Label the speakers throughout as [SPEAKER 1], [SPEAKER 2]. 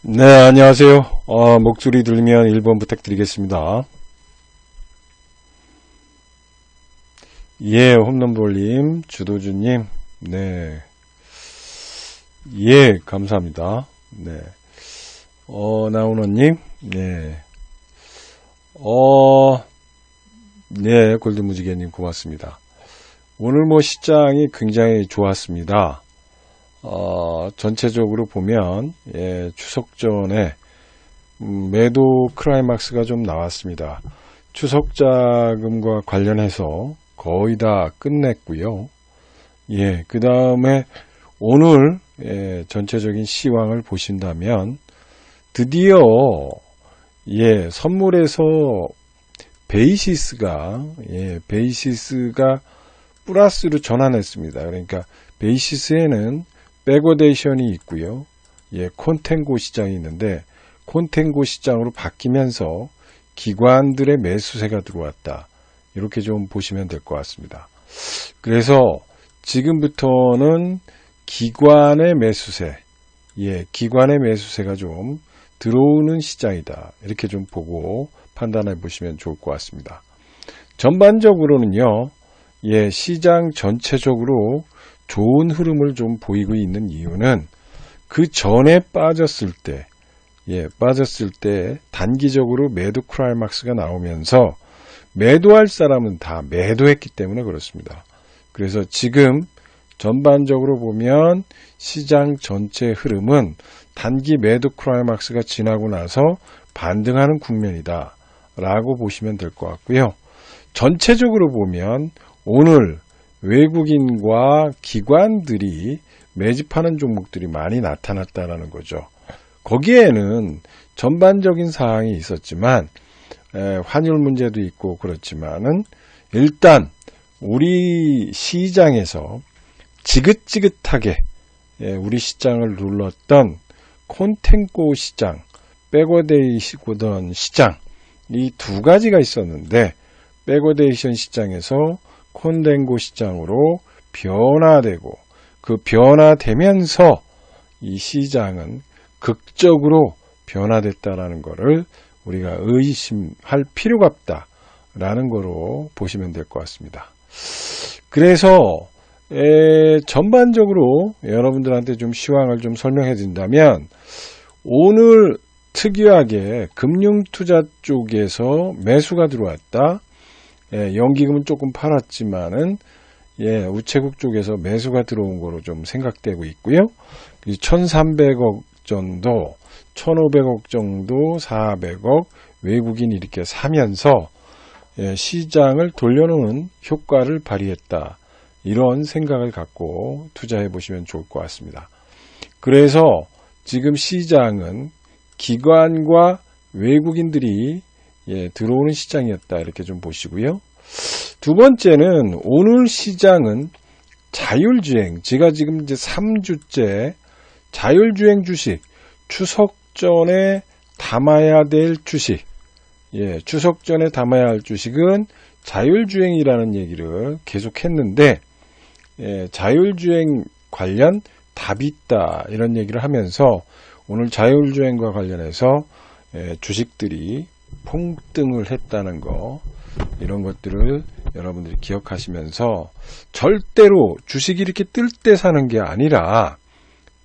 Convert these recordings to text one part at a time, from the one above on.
[SPEAKER 1] 네, 안녕하세요. 목소리 들리면 1번 부탁드리겠습니다. 예, 홈런볼님, 주도주님, 네. 예, 감사합니다. 네. 나훈아님, 네. 네, 골든무지개님 고맙습니다. 오늘 시장이 굉장히 좋았습니다. 전체적으로 보면, 예, 추석 전에, 매도 클라이막스가 좀 나왔습니다. 추석 자금과 관련해서 거의 다 끝냈고요. 예, 그 다음에 오늘, 예, 전체적인 시황을 보신다면, 드디어, 예, 선물에서 베이시스가 플러스로 전환했습니다. 그러니까, 베이시스에는 백워데이션이 있고요. 예, 콘탱고 시장이 있는데 콘탱고 시장으로 바뀌면서 기관들의 매수세가 들어왔다. 이렇게 좀 보시면 될 것 같습니다. 그래서 지금부터는 기관의 매수세, 예, 기관의 매수세가 좀 들어오는 시장이다. 이렇게 좀 보고 판단해 보시면 좋을 것 같습니다. 전반적으로는요, 예, 시장 전체적으로 좋은 흐름을 좀 보이고 있는 이유는 그 전에 빠졌을 때 단기적으로 매도 클라이막스가 나오면서 매도할 사람은 다 매도했기 때문에 그렇습니다. 그래서 지금 전반적으로 보면 시장 전체 흐름은 단기 매도 클라이막스가 지나고 나서 반등하는 국면이다 라고 보시면 될 것 같고요. 전체적으로 보면 오늘 외국인과 기관들이 매집하는 종목들이 많이 나타났다는 거죠. 거기에는 전반적인 사항이 있었지만 환율 문제도 있고 그렇지만은 일단 우리 시장에서 지긋지긋하게 우리 시장을 눌렀던 콘탱고 시장, 백워데이션 시장 이 두 가지가 있었는데 백워데이션 시장에서 콘탱고 시장으로 변화되고 그 변화되면서 이 시장은 극적으로 변화됐다라는 것을 우리가 의심할 필요가 없다라는 거로 보시면 될 것 같습니다. 그래서 전반적으로 여러분들한테 좀 시황을 좀 설명해 드린다면 오늘 특이하게 금융투자 쪽에서 매수가 들어왔다. 예, 연기금은 조금 팔았지만은 예, 우체국 쪽에서 매수가 들어온 거로 좀 생각되고 있고요. 1,300억 정도, 1,500억 정도, 400억 외국인이 이렇게 사면서 예, 시장을 돌려놓은 효과를 발휘했다. 이런 생각을 갖고 투자해 보시면 좋을 것 같습니다. 그래서 지금 시장은 기관과 외국인들이 예, 들어오는 시장이었다. 이렇게 좀 보시고요. 두 번째는 오늘 시장은 자율주행. 제가 지금 이제 3주째 자율주행 주식, 추석 전에 담아야 될 주식. 예, 추석 전에 담아야 할 주식은 자율주행이라는 얘기를 계속 했는데, 예, 자율주행 관련 답이 있다. 이런 얘기를 하면서 오늘 자율주행과 관련해서 예, 주식들이 폭등을 했다는 거 이런 것들을 여러분들이 기억하시면서 절대로 주식이 이렇게 뜰 때 사는 게 아니라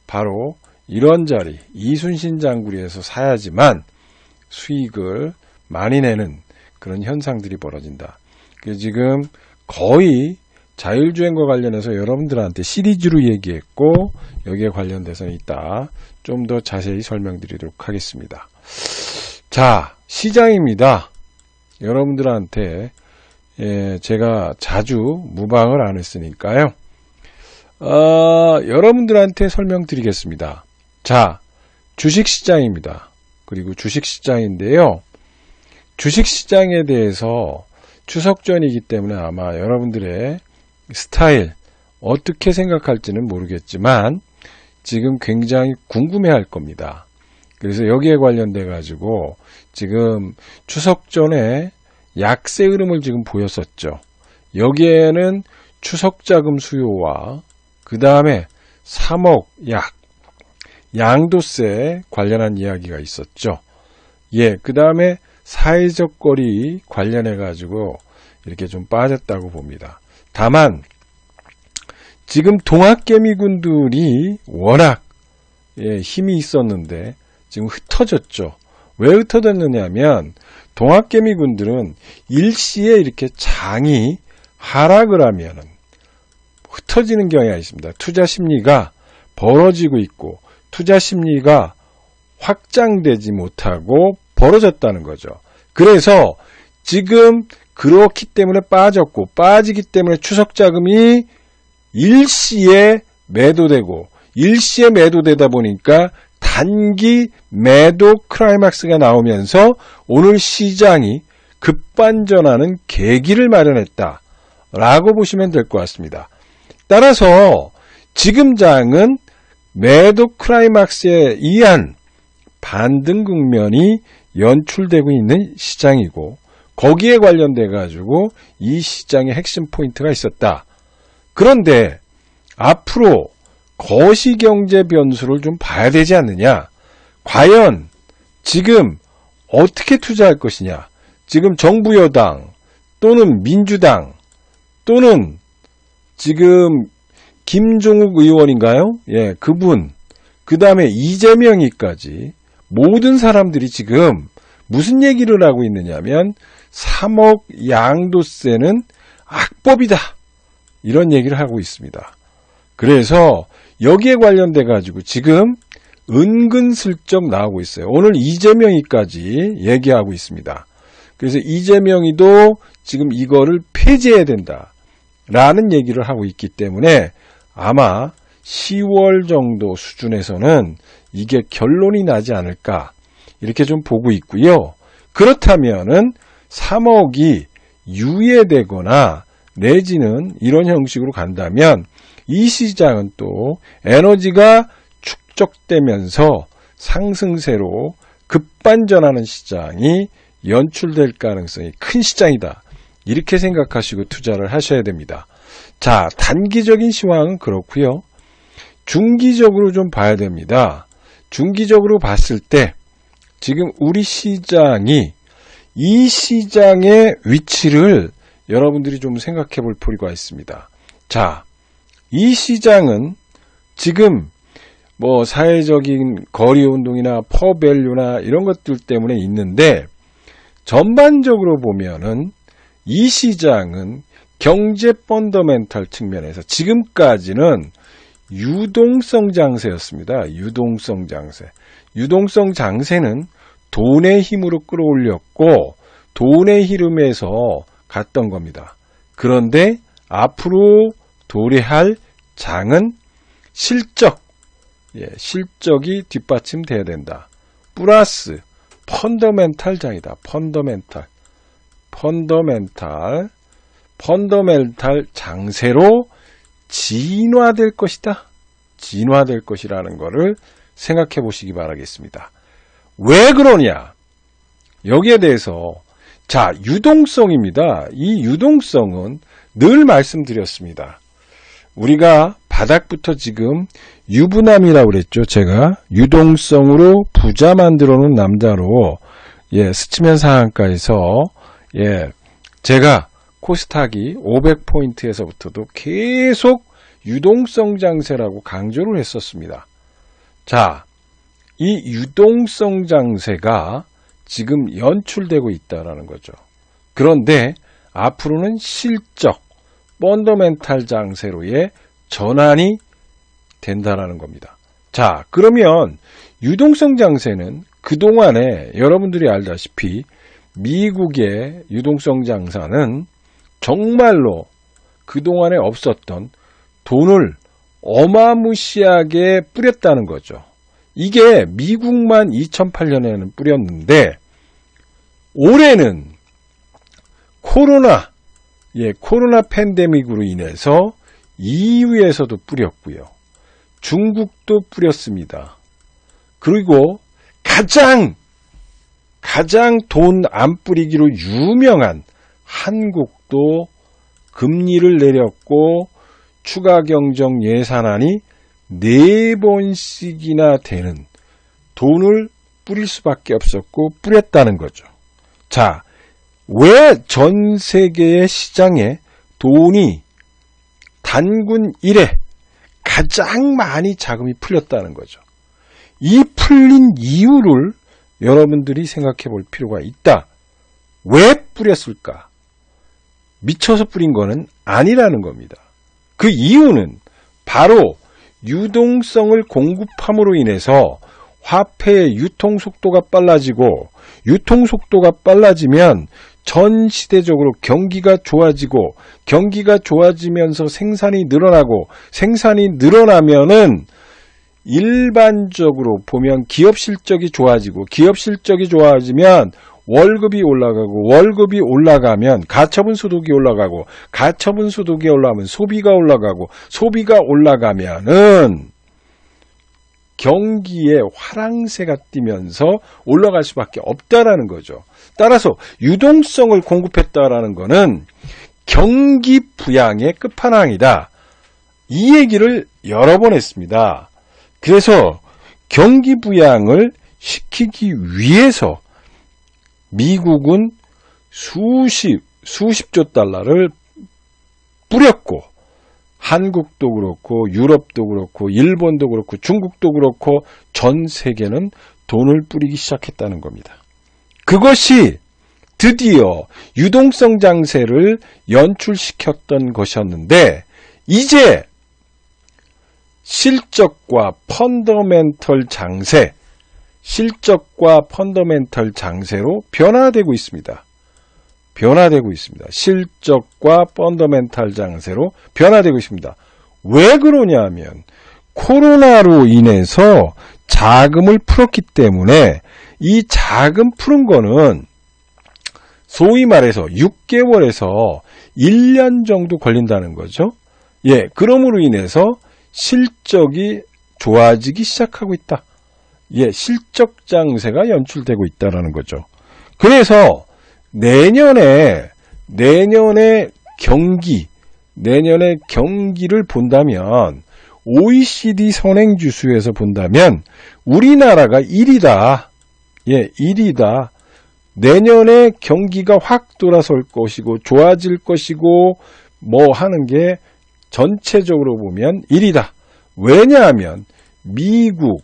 [SPEAKER 1] 바로 이런 자리 이순신 장구리에서 사야지만 수익을 많이 내는 그런 현상들이 벌어진다. 지금 거의 자율주행과 관련해서 여러분들한테 시리즈로 얘기했고 여기에 관련돼서 이따 좀 더 자세히 설명드리도록 하겠습니다. 자, 시장입니다. 여러분들한테 제가 자주 무방을 안 했으니까요. 여러분들한테 설명드리겠습니다. 자, 주식시장입니다. 그리고 주식시장인데요. 주식시장에 대해서 추석 전이기 때문에 아마 여러분들의 스타일 어떻게 생각할지는 모르겠지만 지금 굉장히 궁금해할 겁니다. 그래서 여기에 관련돼 가지고 지금 추석 전에 약세 흐름을 지금 보였었죠. 여기에는 추석 자금 수요와 그 다음에 3억 약 양도세 관련한 이야기가 있었죠. 예, 그 다음에 사회적 거리 관련해 가지고 이렇게 좀 빠졌다고 봅니다. 다만 지금 동학개미군들이 워낙 힘이 있었는데 지금 흩어졌죠. 왜 흩어졌느냐 하면 동학개미군들은 일시에 이렇게 장이 하락을 하면은 흩어지는 경향이 있습니다. 투자 심리가 벌어지고 있고 투자 심리가 확장되지 못하고 벌어졌다는 거죠. 그래서 지금 그렇기 때문에 빠졌고 빠지기 때문에 추석자금이 일시에 매도되고 일시에 매도되다 보니까 단기 매도 클라이막스가 나오면서 오늘 시장이 급반전하는 계기를 마련했다라고 보시면 될 것 같습니다. 따라서 지금 장은 매도 클라이막스에 의한 반등 국면이 연출되고 있는 시장이고 거기에 관련돼 가지고 이 시장의 핵심 포인트가 있었다. 그런데 앞으로 거시경제 변수를 좀 봐야 되지 않느냐. 과연 지금 어떻게 투자할 것이냐. 지금 정부 여당 또는 민주당 또는 지금 김종욱 의원인가요? 예, 그분 그 다음에 이재명이까지 모든 사람들이 지금 무슨 얘기를 하고 있느냐면 3억 양도세는 악법이다. 이런 얘기를 하고 있습니다. 그래서 여기에 관련돼 가지고 지금 은근슬쩍 나오고 있어요. 오늘 이재명이까지 얘기하고 있습니다. 그래서 이재명이도 지금 이거를 폐지해야 된다라는 얘기를 하고 있기 때문에 아마 10월 정도 수준에서는 이게 결론이 나지 않을까 이렇게 좀 보고 있고요. 그렇다면은 3억이 유예되거나 내지는 이런 형식으로 간다면 이 시장은 또 에너지가 축적되면서 상승세로 급반전하는 시장이 연출될 가능성이 큰 시장이다. 이렇게 생각하시고 투자를 하셔야 됩니다. 자, 단기적인 시황은 그렇고요. 중기적으로 좀 봐야 됩니다. 중기적으로 봤을 때 지금 우리 시장이 이 시장의 위치를 여러분들이 좀 생각해 볼 필요가 있습니다. 자, 이 시장은 지금 뭐 사회적인 거리운동이나 퍼밸류나 이런 것들 때문에 있는데 전반적으로 보면은 이 시장은 경제 펀더멘탈 측면에서 지금까지는 유동성 장세였습니다. 유동성 장세. 유동성 장세는 돈의 힘으로 끌어올렸고 돈의 흐름에서 갔던 겁니다. 그런데 앞으로 도래할 장은 실적, 실적이 뒷받침돼야 된다. 플러스 펀더멘탈 장이다. 펀더멘탈 장세로 진화될 것이다. 진화될 것이라는 것을 생각해 보시기 바라겠습니다. 왜 그러냐? 여기에 대해서 자, 유동성입니다. 이 유동성은 늘 말씀드렸습니다. 우리가 바닥부터 지금 유부남이라고 그랬죠. 제가 유동성으로 부자 만들어 놓은 남자로 스치면 상한가에서 제가 코스닥이 500포인트에서부터도 계속 유동성 장세라고 강조를 했었습니다. 자, 이 유동성 장세가 지금 연출되고 있다라는 거죠. 그런데 앞으로는 실적, 펀더멘탈 장세로의 전환이 된다라는 겁니다. 자, 그러면 유동성 장세는 그동안에 여러분들이 알다시피 미국의 유동성 장사는 정말로 그동안에 없었던 돈을 어마무시하게 뿌렸다는 거죠. 이게 미국만 2008년에는 뿌렸는데 올해는 코로나 팬데믹으로 인해서 EU에서도 뿌렸고요. 중국도 뿌렸습니다. 그리고 가장 돈 안 뿌리기로 유명한 한국도 금리를 내렸고 추가 경정 예산안이 4번씩이나 되는 돈을 뿌릴 수밖에 없었고 뿌렸다는 거죠. 자, 왜 전 세계의 시장에 돈이 단군 이래 가장 많이 자금이 풀렸다는 거죠. 이 풀린 이유를 여러분들이 생각해 볼 필요가 있다. 왜 뿌렸을까? 미쳐서 뿌린 거는 아니라는 겁니다. 그 이유는 바로 유동성을 공급함으로 인해서 화폐의 유통속도가 빨라지고, 유통속도가 빨라지면 전 시대적으로 경기가 좋아지고, 경기가 좋아지면서 생산이 늘어나고, 생산이 늘어나면은 일반적으로 보면 기업 실적이 좋아지고, 기업 실적이 좋아지면 월급이 올라가고, 월급이 올라가면 가처분 소득이 올라가고, 가처분 소득이 올라가면 소비가 올라가고, 소비가 올라가면은 경기에 화랑새가 뛰면서 올라갈 수밖에 없다라는 거죠. 따라서 유동성을 공급했다라는 것은 경기 부양의 끝판왕이다. 이 얘기를 여러 번 했습니다. 그래서 경기 부양을 시키기 위해서 미국은 수십조 달러를 뿌렸고, 한국도 그렇고 유럽도 그렇고 일본도 그렇고 중국도 그렇고 전 세계는 돈을 뿌리기 시작했다는 겁니다. 그것이 드디어 유동성 장세를 연출시켰던 것이었는데, 이제 실적과 펀더멘털 장세, 실적과 펀더멘털 장세로 변화되고 있습니다. 변화되고 있습니다. 실적과 펀더멘털 장세로 변화되고 있습니다. 왜 그러냐면 코로나로 인해서 자금을 풀었기 때문에 이 자금 푸는 거는 소위 말해서 6개월에서 1년 정도 걸린다는 거죠. 예, 그러므로 인해서 실적이 좋아지기 시작하고 있다. 예, 실적 장세가 연출되고 있다는 거죠. 그래서 내년에 경기를 본다면, OECD 선행지수에서 본다면 우리나라가 1위다. 예, 1위다. 내년에 경기가 확 돌아설 것이고 좋아질 것이고 뭐 하는 게 전체적으로 보면 1위다. 왜냐하면 미국,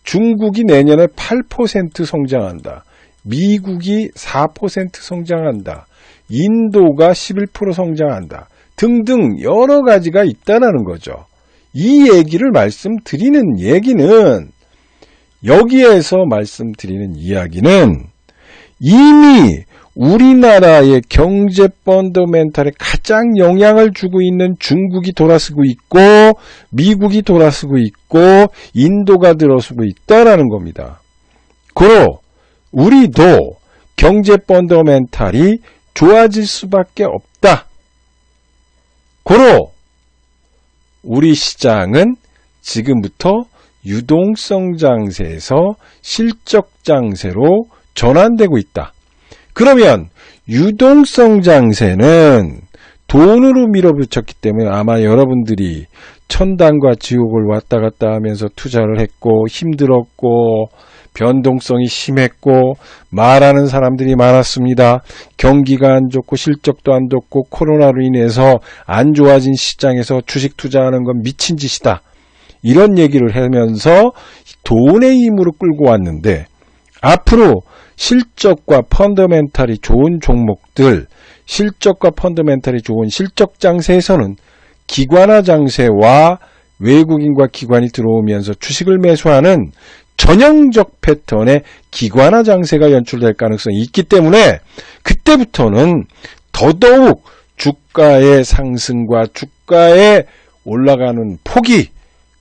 [SPEAKER 1] 중국이 내년에 8% 성장한다. 미국이 4% 성장한다. 인도가 11% 성장한다. 등등 여러 가지가 있다는 거죠. 이 얘기를 말씀드리는 얘기는, 여기에서 말씀드리는 이야기는 이미 우리나라의 경제 펀더멘털에 가장 영향을 주고 있는 중국이 돌아서고 있고, 미국이 돌아서고 있고, 인도가 들어서고 있다라는 겁니다. 그로 우리도 경제 펀더멘털이 좋아질 수밖에 없다. 고로 우리 시장은 지금부터 유동성 장세에서 실적 장세로 전환되고 있다. 그러면 유동성 장세는 돈으로 밀어붙였기 때문에 아마 여러분들이 천당과 지옥을 왔다 갔다 하면서 투자를 했고 힘들었고 변동성이 심했고 말하는 사람들이 많았습니다. 경기가 안 좋고 실적도 안 좋고 코로나로 인해서 안 좋아진 시장에서 주식 투자하는 건 미친 짓이다. 이런 얘기를 하면서 돈의 힘으로 끌고 왔는데, 앞으로 실적과 펀더멘털이 좋은 종목들, 실적과 펀더멘털이 좋은 실적 장세에서는 기관화 장세와 외국인과 기관이 들어오면서 주식을 매수하는 전형적 패턴의 기관화 장세가 연출될 가능성이 있기 때문에 그때부터는 더더욱 주가의 상승과 주가의 올라가는 폭이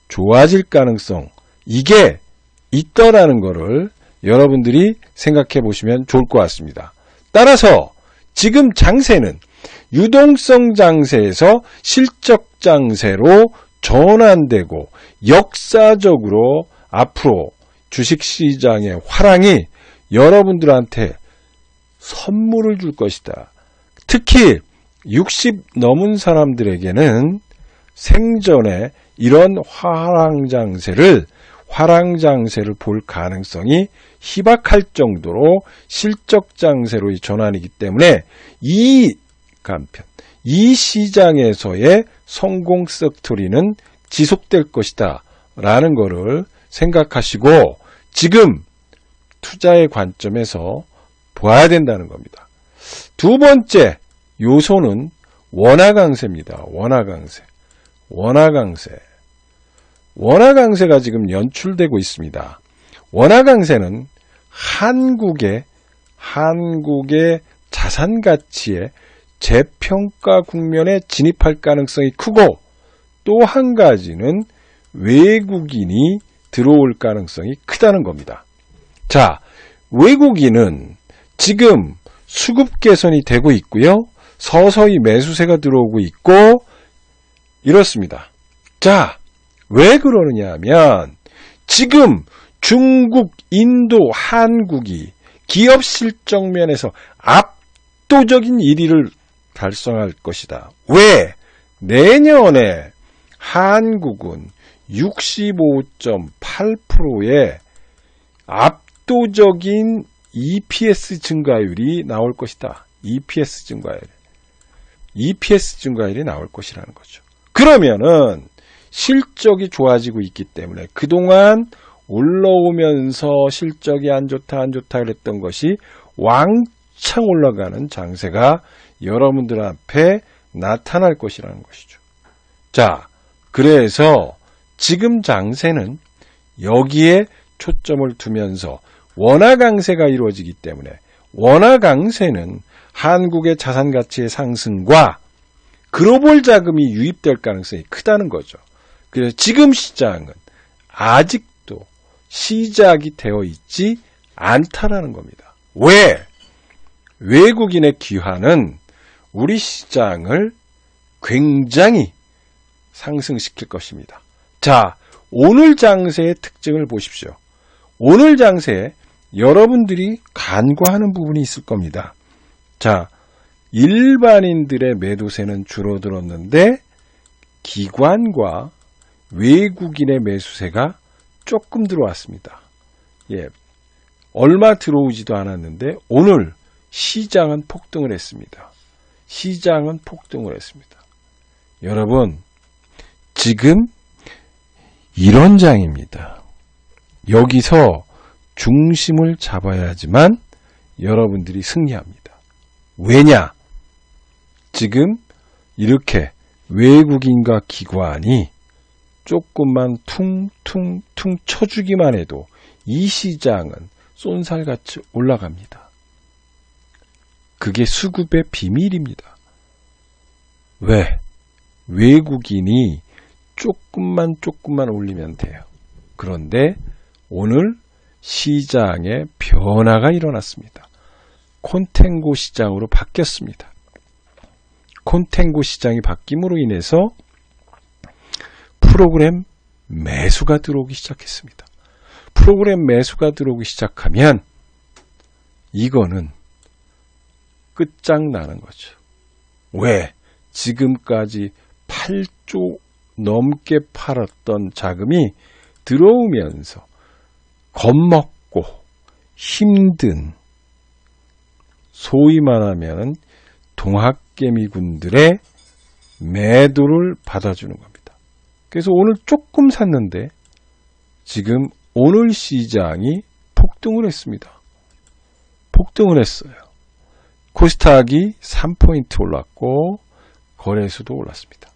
[SPEAKER 1] 좋아질 가능성, 이게 있더라는 것을 여러분들이 생각해 보시면 좋을 것 같습니다. 따라서 지금 장세는 유동성 장세에서 실적 장세로 전환되고 역사적으로 앞으로 주식시장의 화랑이 여러분들한테 선물을 줄 것이다. 특히 60 넘은 사람들에게는 생전에 이런 화랑장세를 볼 가능성이 희박할 정도로 실적장세로 전환이기 때문에 이 시장에서의 성공 스토리는 지속될 것이다 라는 거를 생각하시고 지금 투자의 관점에서 봐야 된다는 겁니다. 두 번째 요소는 원화강세입니다. 원화강세가 지금 연출되고 있습니다. 원화강세는 한국의 자산가치의 재평가 국면에 진입할 가능성이 크고 또 한 가지는 외국인이 들어올 가능성이 크다는 겁니다. 자, 외국인은 지금 수급 개선이 되고 있고요. 서서히 매수세가 들어오고 있고 이렇습니다. 자, 왜 그러느냐 하면 지금 중국, 인도, 한국이 기업 실적 면에서 압도적인 1위를 달성할 것이다. 왜? 내년에 한국은 65.8%의 압도적인 EPS 증가율이 나올 것이다. EPS 증가율이 나올 것이라는 거죠. 그러면은 실적이 좋아지고 있기 때문에 그동안 올라오면서 실적이 안 좋다 그랬던 것이 왕창 올라가는 장세가 여러분들 앞에 나타날 것이라는 것이죠. 자, 그래서 지금 장세는 여기에 초점을 두면서 원화 강세가 이루어지기 때문에 원화 강세는 한국의 자산 가치의 상승과 글로벌 자금이 유입될 가능성이 크다는 거죠. 그래서 지금 시장은 아직도 시작이 되어 있지 않다라는 겁니다. 왜? 외국인의 귀환은 우리 시장을 굉장히 상승시킬 것입니다. 자, 오늘 장세의 특징을 보십시오. 오늘 장세에 여러분들이 간과하는 부분이 있을 겁니다. 자, 일반인들의 매도세는 줄어들었는데 기관과 외국인의 매수세가 조금 들어왔습니다. 예, 얼마 들어오지도 않았는데 오늘 시장은 폭등을 했습니다. 여러분, 지금 이런 장입니다. 여기서 중심을 잡아야지만 여러분들이 승리합니다. 왜냐? 지금 이렇게 외국인과 기관이 조금만 퉁퉁퉁 쳐주기만 해도 이 시장은 쏜살같이 올라갑니다. 그게 수급의 비밀입니다. 왜? 외국인이 조금만 올리면 돼요. 그런데 오늘 시장에 변화가 일어났습니다. 콘탱고 시장으로 바뀌었습니다. 콘탱고 시장이 바뀜으로 인해서 프로그램 매수가 들어오기 시작했습니다. 프로그램 매수가 들어오기 시작하면 이거는 끝장나는 거죠. 왜? 지금까지 8조 넘게 팔았던 자금이 들어오면서 겁먹고 힘든 소위 말하면 동학개미군들의 매도를 받아주는 겁니다. 그래서 오늘 조금 샀는데 지금 오늘 시장이 폭등을 했습니다. 폭등을 했어요. 코스닥이 3포인트 올랐고 거래수도 올랐습니다.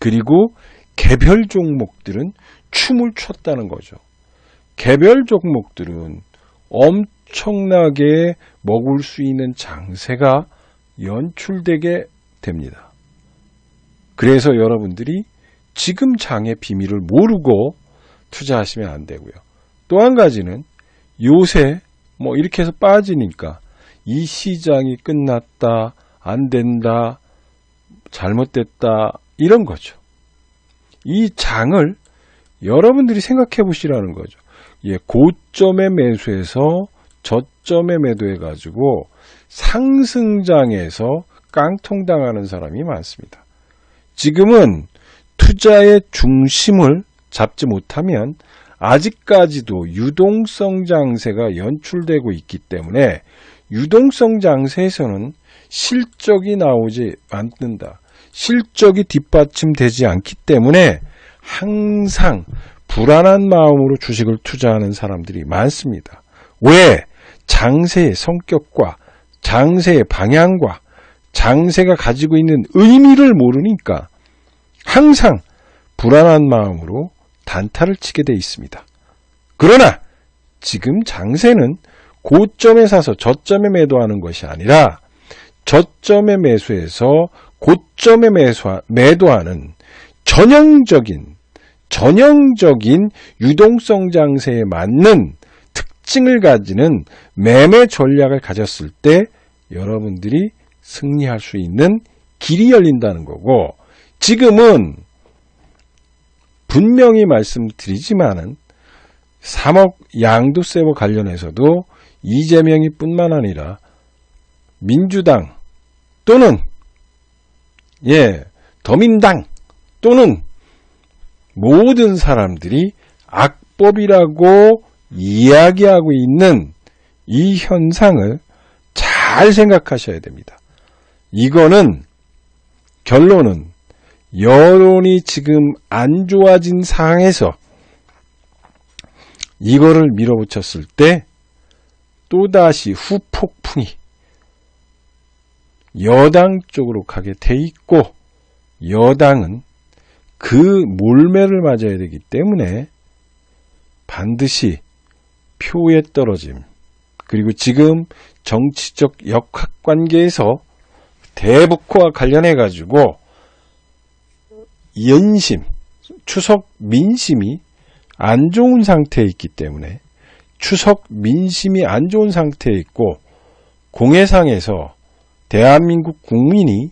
[SPEAKER 1] 그리고 개별 종목들은 춤을 췄다는 거죠. 개별 종목들은 엄청나게 먹을 수 있는 장세가 연출되게 됩니다. 그래서 여러분들이 지금 장의 비밀을 모르고 투자하시면 안 되고요. 또 한 가지는 요새 이렇게 해서 빠지니까 이 시장이 끝났다, 안 된다, 잘못됐다 이런 거죠. 이 장을 여러분들이 생각해 보시라는 거죠. 예, 고점에 매수해서 저점에 매도해가지고 상승장에서 깡통당하는 사람이 많습니다. 지금은 투자의 중심을 잡지 못하면 아직까지도 유동성 장세가 연출되고 있기 때문에 유동성 장세에서는 실적이 나오지 않는다. 실적이 뒷받침되지 않기 때문에 항상 불안한 마음으로 주식을 투자하는 사람들이 많습니다. 왜? 장세의 성격과 장세의 방향과 장세가 가지고 있는 의미를 모르니까 항상 불안한 마음으로 단타를 치게 돼 있습니다. 그러나 지금 장세는 고점에 사서 저점에 매도하는 것이 아니라 저점에 매수해서 고점에 매도하는 전형적인 유동성 장세에 맞는 특징을 가지는 매매 전략을 가졌을 때 여러분들이 승리할 수 있는 길이 열린다는 거고, 지금은 분명히 말씀드리지만은 3억 양도세와 관련해서도 이재명이 뿐만 아니라 민주당 또는 더민당 또는 모든 사람들이 악법이라고 이야기하고 있는 이 현상을 잘 생각하셔야 됩니다. 이거는 결론은 여론이 지금 안 좋아진 상황에서 이거를 밀어붙였을 때 또다시 후폭풍이 여당 쪽으로 가게 돼 있고, 여당은 그 몰매를 맞아야 되기 때문에 반드시 표의 떨어짐, 그리고 지금 정치적 역학관계에서 대북과 관련해 가지고 연심, 추석 민심이 안 좋은 상태에 있기 때문에, 추석 민심이 안 좋은 상태에 있고 공해상에서 대한민국 국민이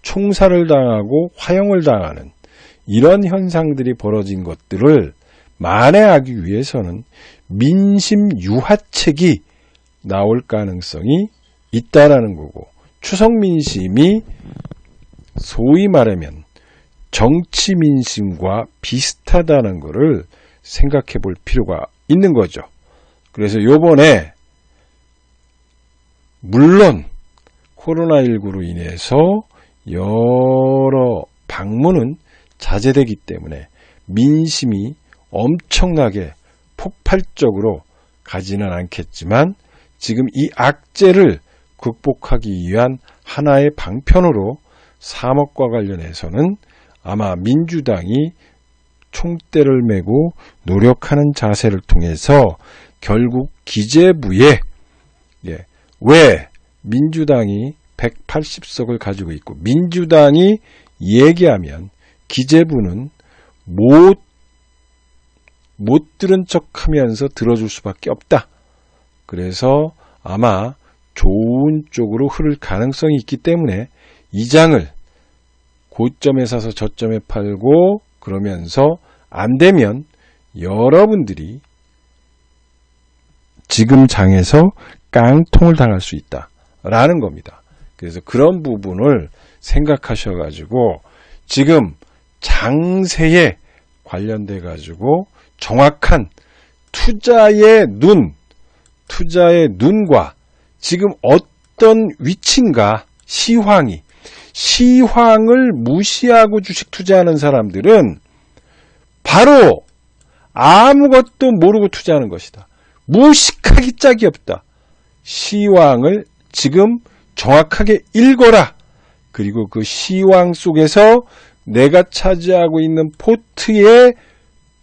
[SPEAKER 1] 총살을 당하고 화형을 당하는 이런 현상들이 벌어진 것들을 만회하기 위해서는 민심 유화책이 나올 가능성이 있다라는 거고, 추석 민심이 소위 말하면 정치 민심과 비슷하다는 것을 생각해 볼 필요가 있는 거죠. 그래서 요번에 물론 코로나19로 인해서 여러 방문은 자제되기 때문에 민심이 엄청나게 폭발적으로 가지는 않겠지만, 지금 이 악재를 극복하기 위한 하나의 방편으로 3억과 관련해서는 아마 민주당이 총대를 메고 노력하는 자세를 통해서 결국 기재부에, 왜 민주당이 180석을 가지고 있고 민주당이 얘기하면 기재부는 못 들은 척하면서 들어줄 수밖에 없다. 그래서 아마 좋은 쪽으로 흐를 가능성이 있기 때문에 이 장을 고점에 사서 저점에 팔고 그러면서 안 되면 여러분들이 지금 장에서 깡통을 당할 수 있다라는 겁니다. 그래서 그런 부분을 생각하셔가지고 지금 장세에 관련돼 가지고 정확한 투자의 눈과 지금 어떤 위치인가, 시황을 무시하고 주식 투자하는 사람들은 바로 아무것도 모르고 투자하는 것이다. 무식하기 짝이 없다. 시황을 지금 정확하게 읽어라. 그리고 그 시황 속에서 내가 차지하고 있는 포트의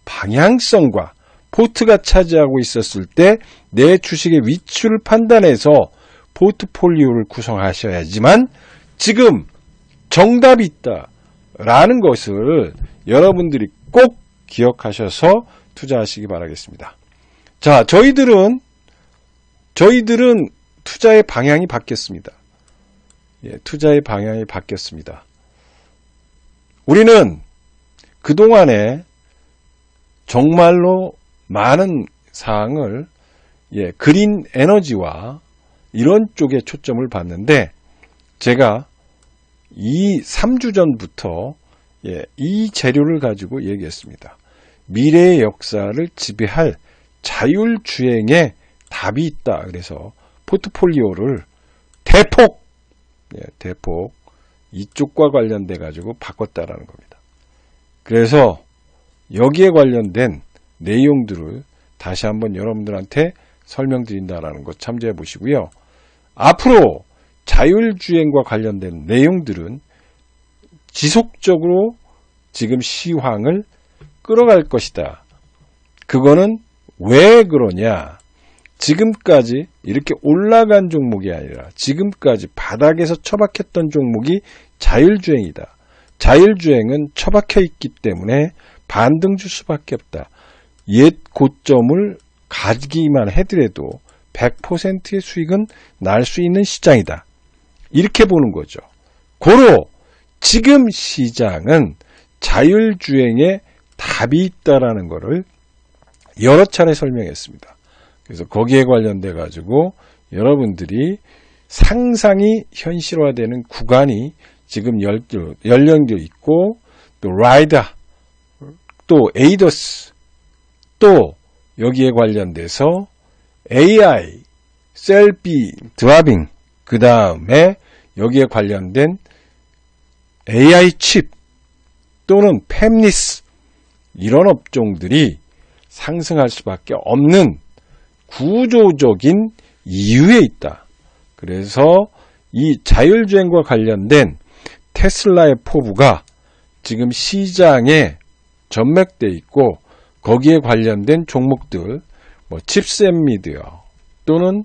[SPEAKER 1] 방향성과 포트가 차지하고 있었을 때 내 주식의 위치를 판단해서 포트폴리오를 구성하셔야지만 지금 정답이 있다라는 것을 여러분들이 꼭 기억하셔서 투자하시기 바라겠습니다. 자, 저희들은 투자의 방향이 바뀌었습니다. 투자의 방향이 바뀌었습니다. 우리는 그동안에 정말로 많은 사항을 그린 에너지와 이런 쪽에 초점을 봤는데, 제가 이 3주 전부터 예, 이 재료를 가지고 얘기했습니다. 미래의 역사를 지배할 자율주행에 답이 있다. 그래서 포트폴리오를 대폭 이쪽과 관련돼 가지고 바꿨다라는 겁니다. 그래서 여기에 관련된 내용들을 다시 한번 여러분들한테 설명드린다라는 것 참조해 보시고요. 앞으로 자율주행과 관련된 내용들은 지속적으로 지금 시황을 끌어갈 것이다. 그거는 왜 그러냐? 지금까지 이렇게 올라간 종목이 아니라 지금까지 바닥에서 처박혔던 종목이 자율주행이다. 자율주행은 처박혀 있기 때문에 반등 줄 수밖에 없다. 옛 고점을 가지기만 해더라도 100%의 수익은 날 수 있는 시장이다. 이렇게 보는 거죠. 고로 지금 시장은 자율주행에 답이 있다라는 것을 여러 차례 설명했습니다. 그래서 거기에 관련돼 가지고 여러분들이 상상이 현실화되는 구간이 지금 연령도 있고, 또 라이다, 또 에이더스, 또 여기에 관련돼서 AI, 셀피, 드라이빙, 그 다음에 여기에 관련된 AI 칩 또는 팹리스, 이런 업종들이 상승할 수밖에 없는 구조적인 이유에 있다. 그래서 이 자율주행과 관련된 테슬라의 포부가 지금 시장에 전맥돼 있고, 거기에 관련된 종목들, 뭐 칩셋미디어 또는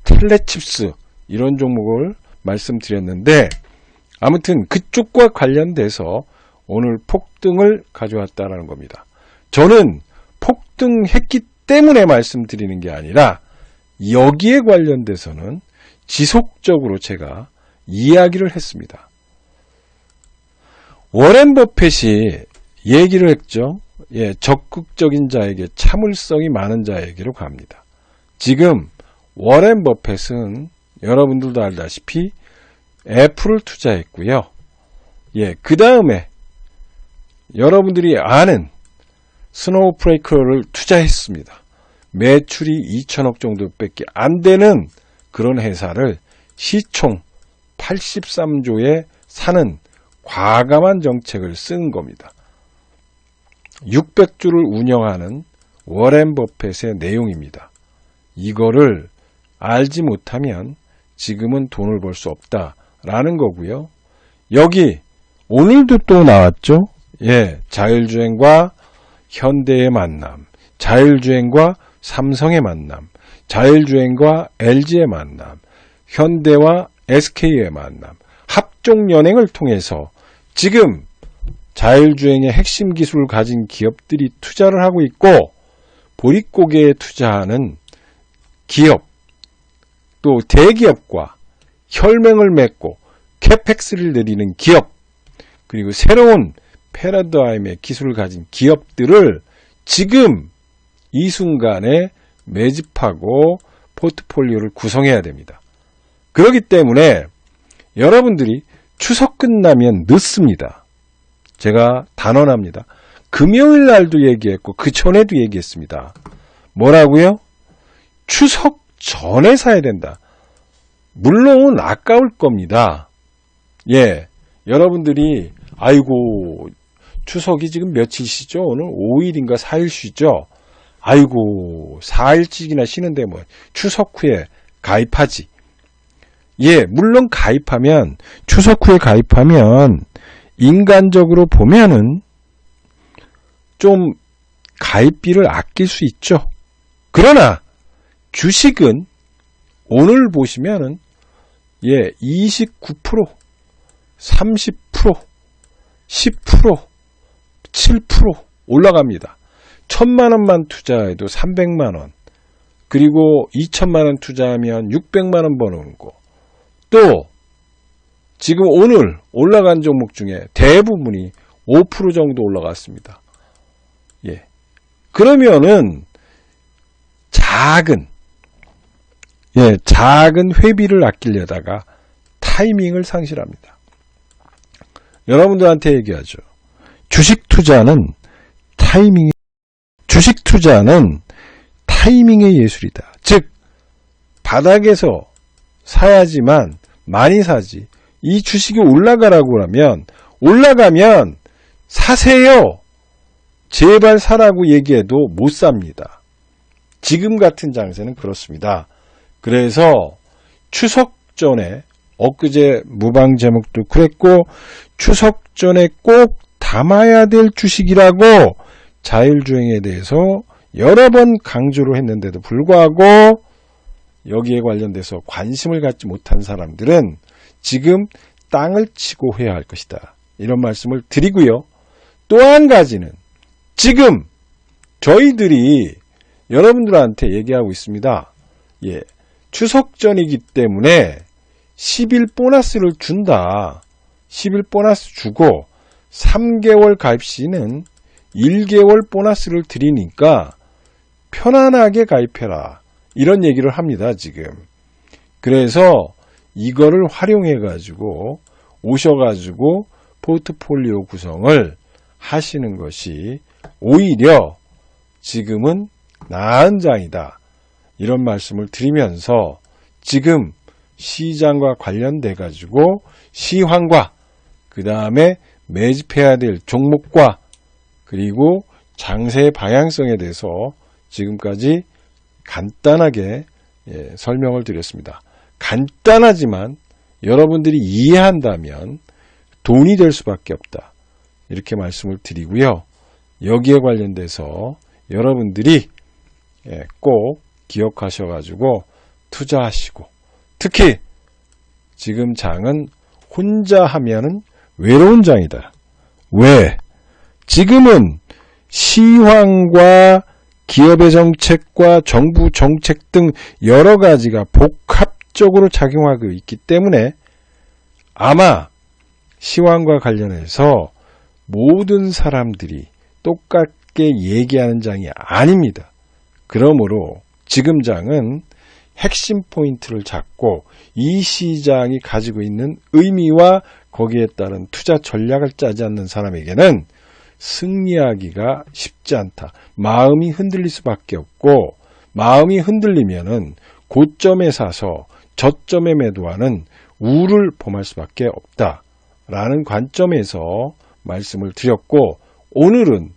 [SPEAKER 1] 텔레칩스, 이런 종목을 말씀드렸는데, 아무튼 그쪽과 관련돼서 오늘 폭등을 가져왔다라는 겁니다. 저는 폭등했기 때문에 말씀드리는 게 아니라 여기에 관련돼서는 지속적으로 제가 이야기를 했습니다. 워렌 버핏이 얘기를 했죠. 예, 적극적인 자에게 참을성이 많은 자에게로 갑니다. 지금 워렌 버핏은 여러분들도 알다시피 애플을 투자했고요. 예, 그 다음에 여러분들이 아는 스노우브레이커를 투자했습니다. 매출이 2천억 정도밖에 안 되는 그런 회사를 시총 83조에 사는 과감한 정책을 쓴 겁니다. 600주를 운영하는 워렌 버핏의 내용입니다. 이거를 알지 못하면 지금은 돈을 벌 수 없다라는 거고요. 여기 오늘도 또 나왔죠. 예, 자율주행과 현대의 만남, 자율주행과 삼성의 만남, 자율주행과 LG의 만남, 현대와 SK의 만남, 합종연행을 통해서 지금 자율주행의 핵심 기술을 가진 기업들이 투자를 하고 있고, 보릿고개에 투자하는 기업, 또 대기업과 혈맹을 맺고 캐펙스를 내리는 기업, 그리고 새로운 패러다임의 기술을 가진 기업들을 지금 이 순간에 매집하고 포트폴리오를 구성해야 됩니다. 그렇기 때문에 여러분들이 추석 끝나면 늦습니다. 제가 단언합니다. 금요일 날도 얘기했고 그 전에도 얘기했습니다. 뭐라고요? 추석 전에 사야 된다. 물론 아까울 겁니다. 예, 여러분들이 아이고 추석이 지금 며칠이시죠? 오늘 5일인가 4일 쉬죠? 아이고 4일씩이나 쉬는데 뭐 추석 후에 가입하지. 예, 물론 가입하면, 추석 후에 가입하면 인간적으로 보면은 좀 가입비를 아낄 수 있죠. 그러나 주식은 오늘 보시면은 29%, 30%, 10%, 7% 올라갑니다. 1,000만 원만 투자해도 300만 원, 그리고 2,000만 원 투자하면 600만 원 버는 거. 또 지금 오늘 올라간 종목 중에 대부분이 5% 정도 올라갔습니다. 예. 그러면은 작은 회비를 아끼려다가 타이밍을 상실합니다. 여러분들한테 얘기하죠. 주식 투자는 타이밍의 예술이다. 즉, 바닥에서 사야지만 많이 사지. 이 주식이 올라가라고 하면, 올라가면 사세요. 제발 사라고 얘기해도 못 삽니다. 지금 같은 장세는 그렇습니다. 그래서 추석 전에, 엊그제 무방 제목도 그랬고, 추석 전에 꼭 담아야 될 주식이라고 자율주행에 대해서 여러 번 강조를 했는데도 불구하고 여기에 관련돼서 관심을 갖지 못한 사람들은 지금 땅을 치고 해야 할 것이다. 이런 말씀을 드리고요. 또 한 가지는 지금 저희들이 여러분들한테 얘기하고 있습니다. 예, 추석 전이기 때문에 10일 보너스를 준다. 10일 보너스 주고 3개월 가입 시는 1개월 보너스를 드리니까 편안하게 가입해라. 이런 얘기를 합니다, 지금. 그래서 이거를 활용해 가지고 오셔가지고 포트폴리오 구성을 하시는 것이 오히려 지금은 나은 장이다. 이런 말씀을 드리면서 지금 시장과 관련돼 가지고 시황과 그 다음에 매집해야 될 종목과 그리고 장세의 방향성에 대해서 지금까지 간단하게 설명을 드렸습니다. 간단하지만 여러분들이 이해한다면 돈이 될 수밖에 없다. 이렇게 말씀을 드리고요. 여기에 관련돼서 여러분들이 꼭 기억하셔가지고 투자하시고 특히 지금 장은 혼자 하면은 외로운 장이다. 왜? 지금은 시황과 기업의 정책과 정부 정책 등 여러 가지가 복합적으로 작용하고 있기 때문에 아마 시황과 관련해서 모든 사람들이 똑같게 얘기하는 장이 아닙니다. 그러므로 지금 장은 핵심 포인트를 잡고 이 시장이 가지고 있는 의미와 거기에 따른 투자 전략을 짜지 않는 사람에게는 승리하기가 쉽지 않다. 마음이 흔들릴 수밖에 없고 마음이 흔들리면은 고점에 사서 저점에 매도하는 우를 범할 수밖에 없다라는 관점에서 말씀을 드렸고 오늘은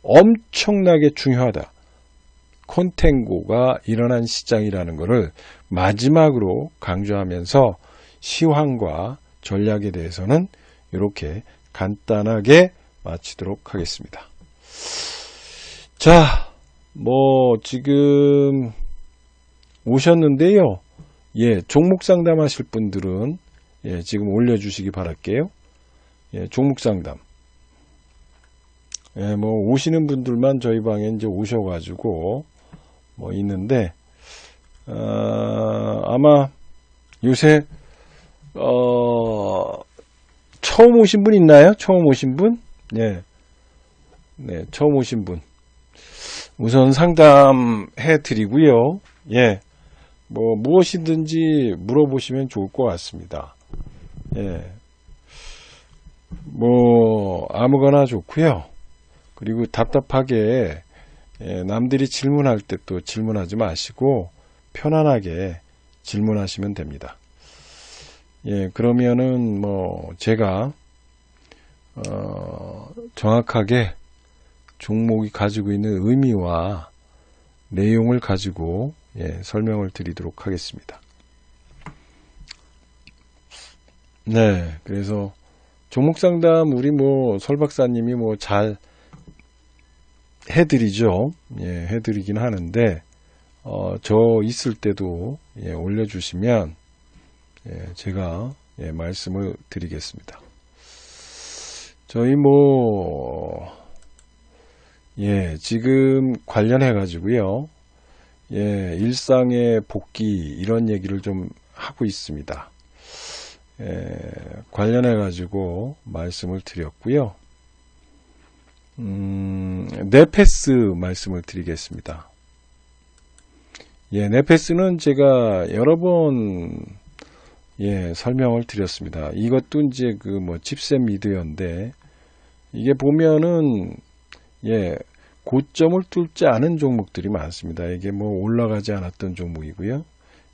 [SPEAKER 1] 엄청나게 중요하다. 콘텐고가 일어난 시장이라는 것을 마지막으로 강조하면서 시황과 전략에 대해서는 이렇게 간단하게 마치도록 하겠습니다. 자, 지금 오셨는데요. 종목 상담하실 분들은 지금 올려주시기 바랄게요. 종목 상담. 오시는 분들만 저희 방에 이제 오셔가지고 있는데 아마 요새 처음 오신 분 있나요? 처음 오신 분? 네, 처음 오신 분 우선 상담해 드리고요. 무엇이든지 물어보시면 좋을 것 같습니다. 아무거나 좋고요. 그리고 답답하게 남들이 질문할 때 또 질문하지 마시고 편안하게 질문하시면 됩니다. 그러면은 제가 정확하게 종목이 가지고 있는 의미와 내용을 가지고 설명을 드리도록 하겠습니다. 그래서 종목 상담 우리 설 박사님이 잘 해드리죠. 해드리긴 하는데 저 있을 때도 올려주시면 제가 말씀을 드리겠습니다. 저희 지금 관련해 가지고요. 일상의 복귀 이런 얘기를 좀 하고 있습니다. 관련해 가지고 말씀을 드렸고요. 네페스 말씀을 드리겠습니다. 네페스는 제가 여러 번 설명을 드렸습니다. 이것도 이제 집셋 미드연데, 이게 보면은, 고점을 뚫지 않은 종목들이 많습니다. 이게 올라가지 않았던 종목이고요.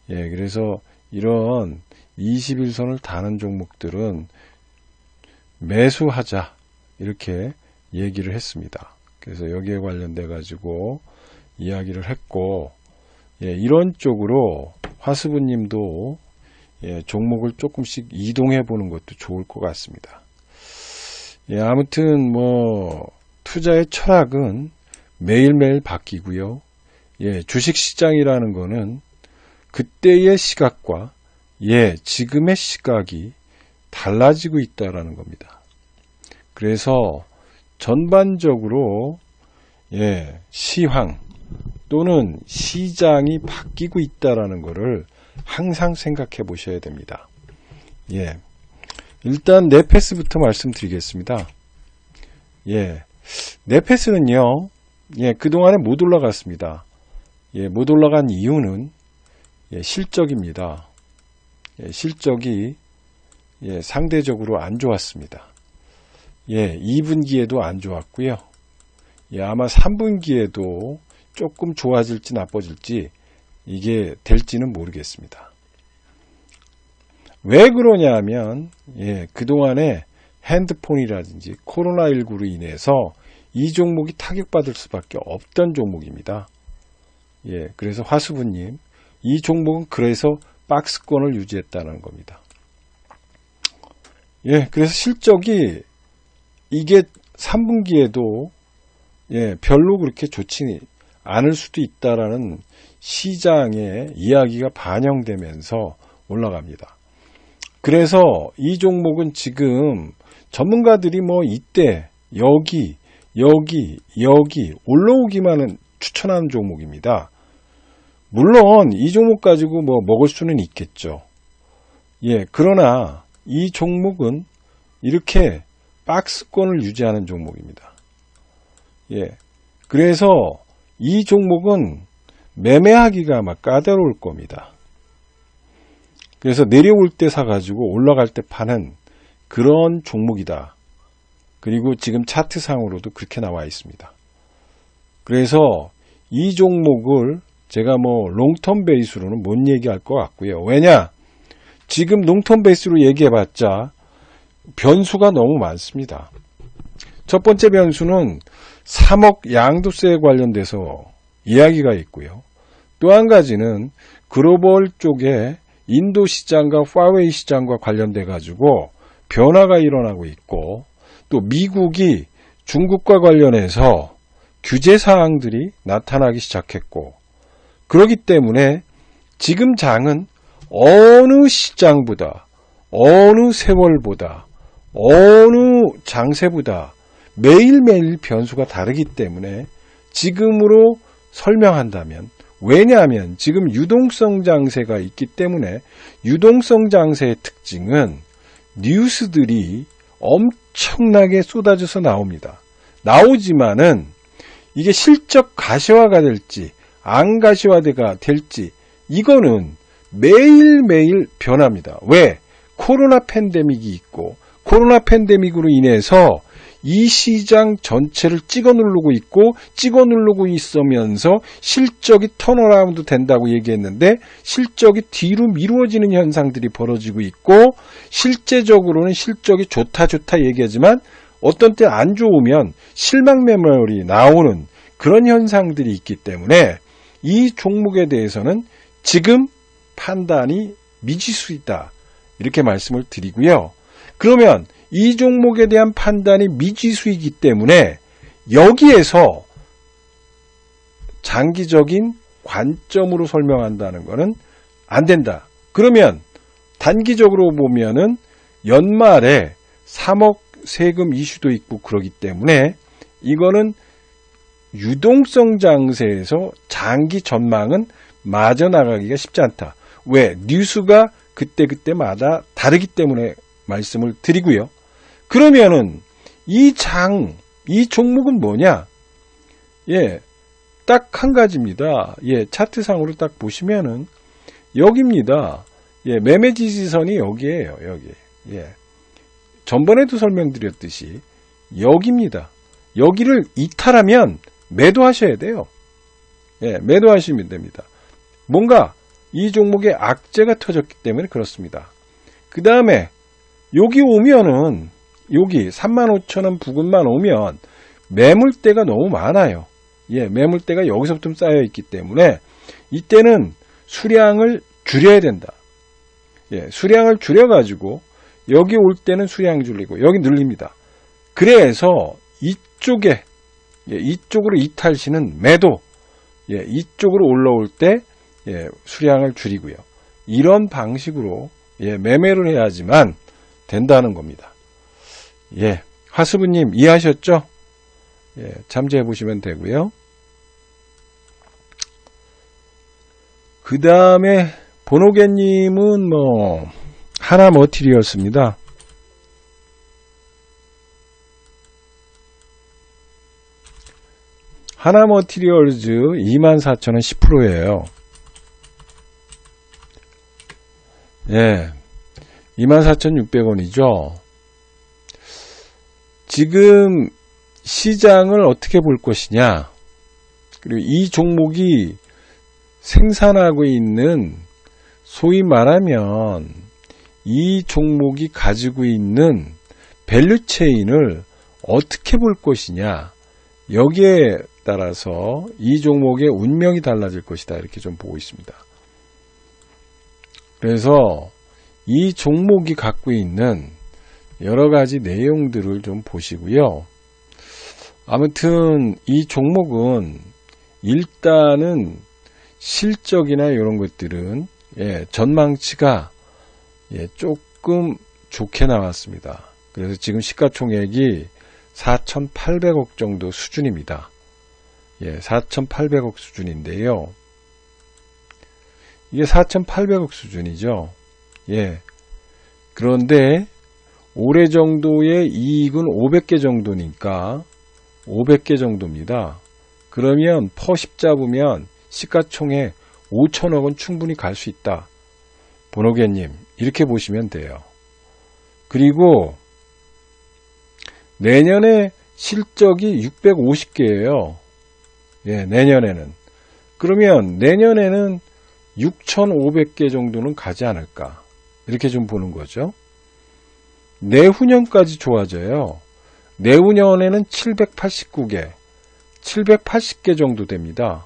[SPEAKER 1] 그래서 이런 21선을 다는 종목들은 매수하자, 이렇게 얘기를 했습니다. 그래서 여기에 관련돼 가지고 이야기를 했고, 이런 쪽으로 화수부님도 종목을 조금씩 이동해 보는 것도 좋을 것 같습니다. 아무튼 투자의 철학은 매일매일 바뀌고요. 주식시장이라는 거는 그때의 시각과 지금의 시각이 달라지고 있다라는 겁니다. 그래서 전반적으로 시황 또는 시장이 바뀌고 있다라는 것을 항상 생각해 보셔야 됩니다. 일단 네페스부터 말씀드리겠습니다. 네페스는요, 그동안에 못 올라갔습니다. 못 올라간 이유는 실적입니다. 실적이 상대적으로 안 좋았습니다. 2분기에도 안 좋았고요. 아마 3분기에도 조금 좋아질지 나빠질지 이게 될지는 모르겠습니다. 왜 그러냐 하면 그동안에 핸드폰이라든지 코로나19로 인해서 이 종목이 타격받을 수밖에 없던 종목입니다. 그래서 화수부님, 이 종목은 그래서 박스권을 유지했다는 겁니다. 그래서 실적이 이게 3분기에도 별로 그렇게 좋지 않을 수도 있다라는 시장의 이야기가 반영되면서 올라갑니다. 그래서 이 종목은 지금 전문가들이 이때 여기 올라오기만은 추천하는 종목입니다. 물론 이 종목 가지고 먹을 수는 있겠죠. 그러나 이 종목은 이렇게 박스권을 유지하는 종목입니다. 그래서 이 종목은 매매하기가 아마 까다로울 겁니다. 그래서 내려올 때 사가지고 올라갈 때 파는 그런 종목이다. 그리고 지금 차트상으로도 그렇게 나와 있습니다. 그래서 이 종목을 제가 롱텀 베이스로는 못 얘기할 것 같고요. 왜냐? 지금 롱텀 베이스로 얘기해봤자 변수가 너무 많습니다. 첫 번째 변수는 3억 양도세에 관련돼서 이야기가 있고요. 또 한 가지는 글로벌 쪽에 인도 시장과 파웨이 시장과 관련돼 가지고 변화가 일어나고 있고, 또 미국이 중국과 관련해서 규제 사항들이 나타나기 시작했고, 그렇기 때문에 지금 장은 어느 시장보다, 어느 세월보다, 어느 장세보다 매일매일 변수가 다르기 때문에 지금으로 설명한다면, 왜냐하면 지금 유동성 장세가 있기 때문에, 유동성 장세의 특징은 뉴스들이 엄청나게 쏟아져서 나옵니다. 나오지만은 이게 실적 가시화가 될지 안 가시화가 될지 이거는 매일매일 변합니다. 왜? 코로나 팬데믹이 있고, 코로나 팬데믹으로 인해서 이 시장 전체를 찍어 누르고 있고, 찍어 누르고 있으면서 실적이 턴어라운드 된다고 얘기했는데 실적이 뒤로 미루어지는 현상들이 벌어지고 있고, 실제적으로는 실적이 좋다 얘기하지만 어떤 때 안 좋으면 실망 매물이 나오는 그런 현상들이 있기 때문에 이 종목에 대해서는 지금 판단이 미지수이다, 이렇게 말씀을 드리고요. 그러면 이 종목에 대한 판단이 미지수이기 때문에 여기에서 장기적인 관점으로 설명한다는 것은 안 된다. 그러면 단기적으로 보면은 연말에 3억 세금 이슈도 있고 그러기 때문에 이거는 유동성 장세에서 장기 전망은 맞아나가기가 쉽지 않다. 왜? 뉴스가 그때마다 다르기 때문에 말씀을 드리고요. 그러면은 이 종목은 뭐냐? 딱 한 가지입니다. 차트상으로 딱 보시면은 여기입니다. 예, 매매 지지선이 여기에요, 여기. 예. 전번에도 설명드렸듯이 여기입니다. 여기를 이탈하면 매도하셔야 돼요. 예, 매도하시면 됩니다. 뭔가 이 종목에 악재가 터졌기 때문에 그렇습니다. 그 다음에 여기 오면은 여기 35,000원 부근만 오면 매물대가 너무 많아요. 예, 매물대가 여기서부터 쌓여 있기 때문에 이때는 수량을 줄여야 된다. 예, 수량을 줄여가지고 여기 올 때는 수량 줄이고 여기 늘립니다. 그래서 이쪽에 예, 이쪽으로 이탈시는 매도 예, 이쪽으로 올라올 때 예, 수량을 줄이고요. 이런 방식으로 예, 매매를 해야지만 된다는 겁니다. 예, 화수부님 이해하셨죠? 예, 참조해 보시면 되고요. 그 다음에 보노개님은 뭐 하나머티리얼스입니다. 하나머티리얼즈 24,000원 10%예요. 예, 24,600원이죠. 지금 시장을 어떻게 볼 것이냐, 그리고 이 종목이 생산하고 있는 소위 말하면 이 종목이 가지고 있는 밸류체인을 어떻게 볼 것이냐, 여기에 따라서 이 종목의 운명이 달라질 것이다, 이렇게 좀 보고 있습니다. 그래서 이 종목이 갖고 있는 여러 가지 내용들을 좀 보시고요. 아무튼 이 종목은 일단은 실적이나 이런 것들은 예, 전망치가 예, 조금 좋게 나왔습니다. 그래서 지금 시가총액이 4,800억 정도 수준입니다. 예, 4,800억 수준인데요. 이게 4,800억 수준이죠. 예. 그런데 올해 정도의 이익은 500개 정도니까 500개 정도입니다. 그러면 퍼10 잡으면 시가총액 5천억은 충분히 갈 수 있다. 보노개님 이렇게 보시면 돼요. 그리고 내년에 실적이 650개예요. 예, 내년에는. 그러면 내년에는 6,500개 정도는 가지 않을까. 이렇게 좀 보는 거죠. 내후년까지 좋아져요. 내후년에는 789개, 780개 정도 됩니다.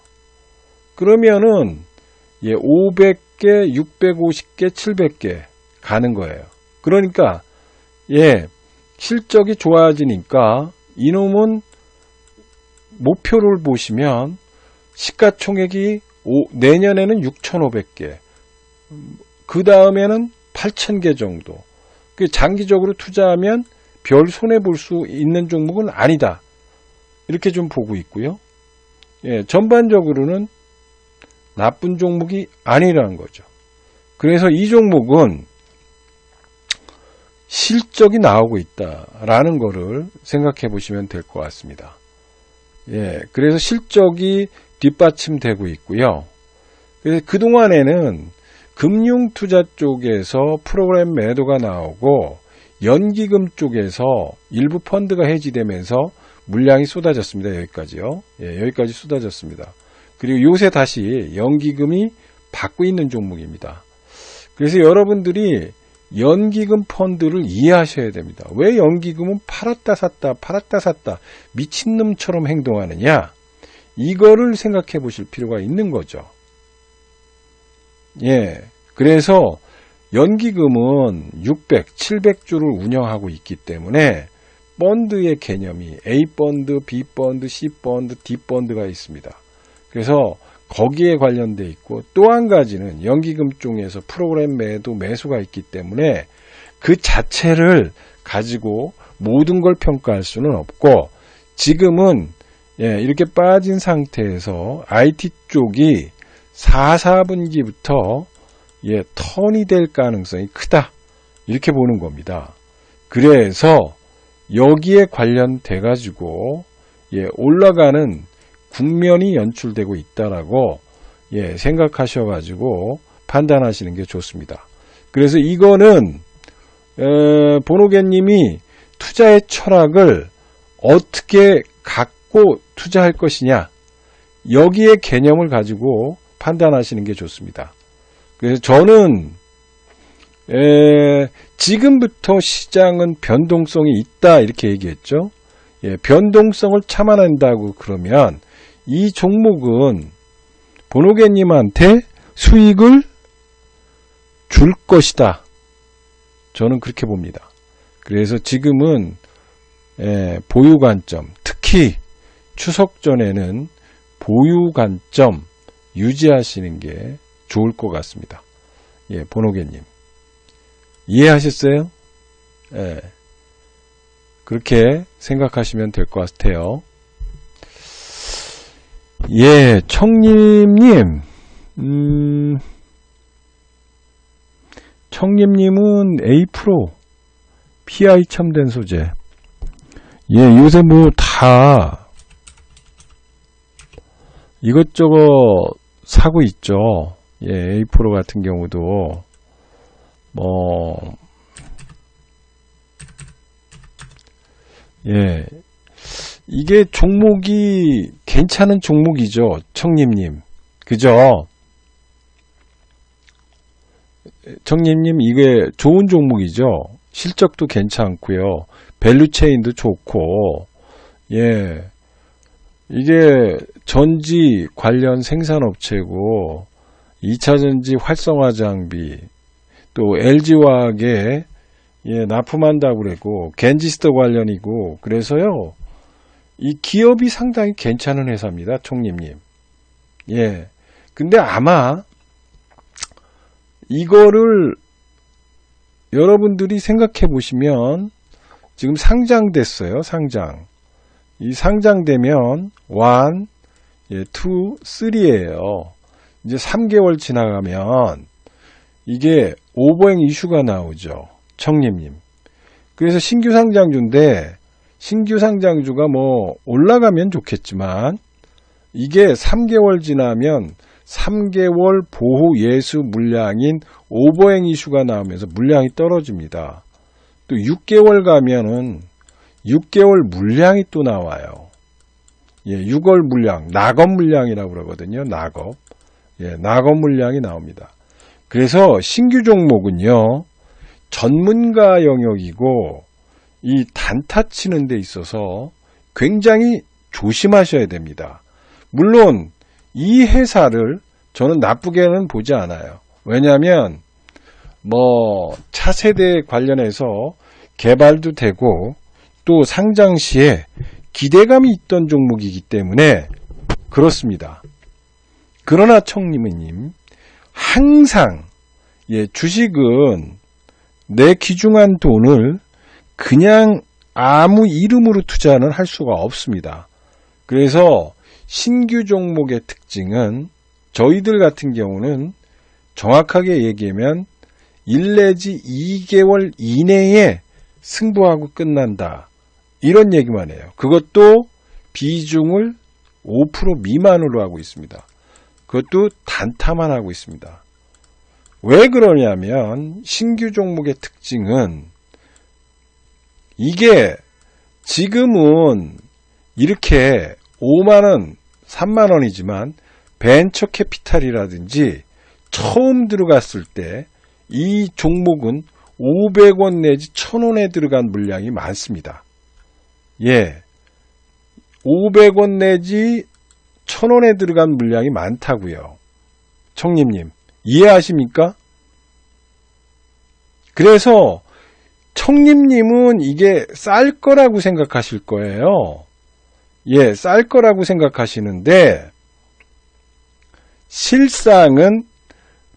[SPEAKER 1] 그러면은 예, 500개, 650개, 700개 가는 거예요. 그러니까 예, 실적이 좋아지니까 이놈은 목표를 보시면 시가총액이 내년에는 6,500개, 그 다음에는 8,000개 정도. 장기적으로 투자하면 별 손해볼 수 있는 종목은 아니다. 이렇게 좀 보고 있고요. 예, 전반적으로는 나쁜 종목이 아니라는 거죠. 그래서 이 종목은 실적이 나오고 있다라는 거를 생각해 보시면 될 것 같습니다. 예, 그래서 실적이 뒷받침되고 있고요. 그래서 그동안에는 금융투자 쪽에서 프로그램 매도가 나오고 연기금 쪽에서 일부 펀드가 해지되면서 물량이 쏟아졌습니다. 여기까지요. 예, 여기까지 쏟아졌습니다. 그리고 요새 다시 연기금이 받고 있는 종목입니다. 그래서 여러분들이 연기금 펀드를 이해하셔야 됩니다. 왜 연기금은 팔았다 샀다 팔았다 샀다 미친놈처럼 행동하느냐, 이거를 생각해 보실 필요가 있는 거죠. 예, 그래서 연기금은 600, 700주를 운영하고 있기 때문에 펀드의 개념이 A펀드, B펀드, C펀드, D펀드가 있습니다. 그래서 거기에 관련돼 있고, 또 한 가지는 연기금 쪽에서 프로그램 매도 매수가 있기 때문에 그 자체를 가지고 모든 걸 평가할 수는 없고, 지금은 예, 이렇게 빠진 상태에서 IT 쪽이 4, 4분기부터 예, 턴이 될 가능성이 크다, 이렇게 보는 겁니다. 그래서 여기에 관련돼 가지고 예, 올라가는 국면이 연출되고 있다라고 예, 생각하셔가지고 판단하시는 게 좋습니다. 그래서 이거는 보노개님이 투자의 철학을 어떻게 갖고 투자할 것이냐, 여기에 개념을 가지고 판단하시는 게 좋습니다. 그래서 저는 지금부터 시장은 변동성이 있다 이렇게 얘기했죠. 변동성을 참아낸다고 그러면 이 종목은 보노개님한테 수익을 줄 것이다. 저는 그렇게 봅니다. 그래서 지금은 보유 관점, 특히 추석 전에는 보유 관점 유지하시는 게 좋을 것 같습니다. 보노개님. 이해하셨어요? 그렇게 생각하시면 될 것 같아요. 청림님. 청림님은 A-프로 PI 첨단 소재. 요새 뭐 다 이것저것 사고 있죠. A-프로 같은 경우도 이게 종목이 괜찮은 종목이죠. 청림님. 그죠? 청림님, 이게 좋은 종목이죠. 실적도 괜찮고요. 밸류체인도 좋고, 이게 전지 관련 생산업체고, 2차전지 활성화 장비, 또 LG화학에 납품한다고 그랬고, 겐지스터 관련이고, 그래서요, 이 기업이 상당히 괜찮은 회사입니다. 총님님. 근데 아마 이거를 여러분들이 생각해 보시면 지금 상장됐어요. 이 상장되면 1, 2, 3예요. 이제 3개월 지나가면 이게 오버행 이슈가 나오죠. 청림님. 그래서 신규 상장주인데 신규 상장주가 뭐 올라가면 좋겠지만 이게 3개월 지나면 3개월 보호 예수 물량인 오버행 이슈가 나오면서 물량이 떨어집니다. 또 6개월 가면은 6개월 물량이 또 나와요. 6월 물량, 낙업 물량이라고 그러거든요. 낙업. 낙업 물량이 나옵니다. 그래서 신규 종목은요, 전문가 영역이고 이 단타 치는 데 있어서 굉장히 조심하셔야 됩니다. 물론 이 회사를 저는 나쁘게는 보지 않아요. 왜냐하면 뭐 차세대 관련해서 개발도 되고 또 상장 시에 기대감이 있던 종목이기 때문에 그렇습니다. 그러나 청림님, 항상 주식은 내 귀중한 돈을 그냥 아무 이름으로 투자는 할 수가 없습니다. 그래서 신규 종목의 특징은 저희들 같은 경우는 정확하게 얘기하면 1 내지 2개월 이내에 승부하고 끝난다. 이런 얘기만 해요. 그것도 비중을 5% 미만으로 하고 있습니다. 그것도 단타만 하고 있습니다. 왜 그러냐면 신규 종목의 특징은 이게 지금은 이렇게 5만원, 3만원이지만 벤처 캐피탈이라든지 처음 들어갔을 때 이 종목은 500원 내지 1000원에 들어간 물량이 많습니다. 500원 내지 1000원에 들어간 물량이 많다고요. 청림님, 이해하십니까? 그래서 청림님은 이게 쌀 거라고 생각하실 거예요. 쌀 거라고 생각하시는데 실상은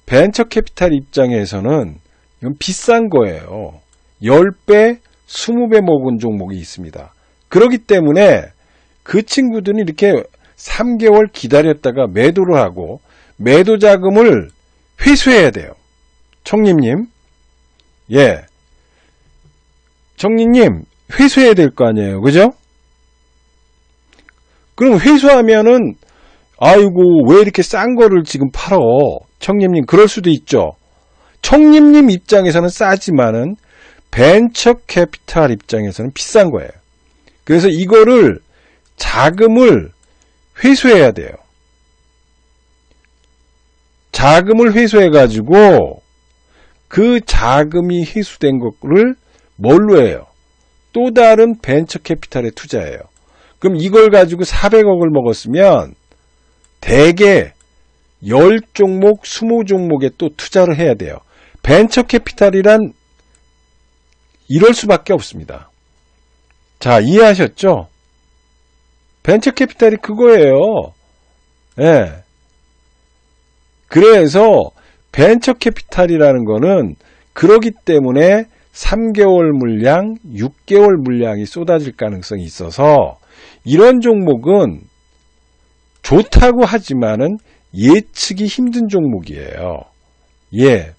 [SPEAKER 1] 벤처 캐피탈 입장에서는 이건 비싼 거예요. 10배, 20배 먹은 종목이 있습니다. 그렇기 때문에 그 친구들은 이렇게 3개월 기다렸다가 매도를 하고 매도 자금을 회수해야 돼요. 청림님. 청림님, 회수해야 될 거 아니에요. 그죠? 그럼 회수하면은 아이고 왜 이렇게 싼 거를 지금 팔어? 청림님, 그럴 수도 있죠. 청림님 입장에서는 싸지만은 벤처 캐피탈 입장에서는 비싼 거예요. 그래서 이거를 자금을 회수해야 돼요. 자금을 회수해가지고 그 자금이 회수된 거를 뭘로 해요? 또 다른 벤처 캐피탈에 투자해요. 그럼 이걸 가지고 400억을 먹었으면 대개 10종목, 20종목에 또 투자를 해야 돼요. 벤처 캐피탈이란 이럴 수밖에 없습니다. 자, 이해하셨죠? 벤처 캐피탈이 그거예요. 예. 그래서 벤처 캐피탈이라는 거는 그러기 때문에 3개월 물량, 6개월 물량이 쏟아질 가능성이 있어서 이런 종목은 좋다고 하지만은 예측이 힘든 종목이에요. 예.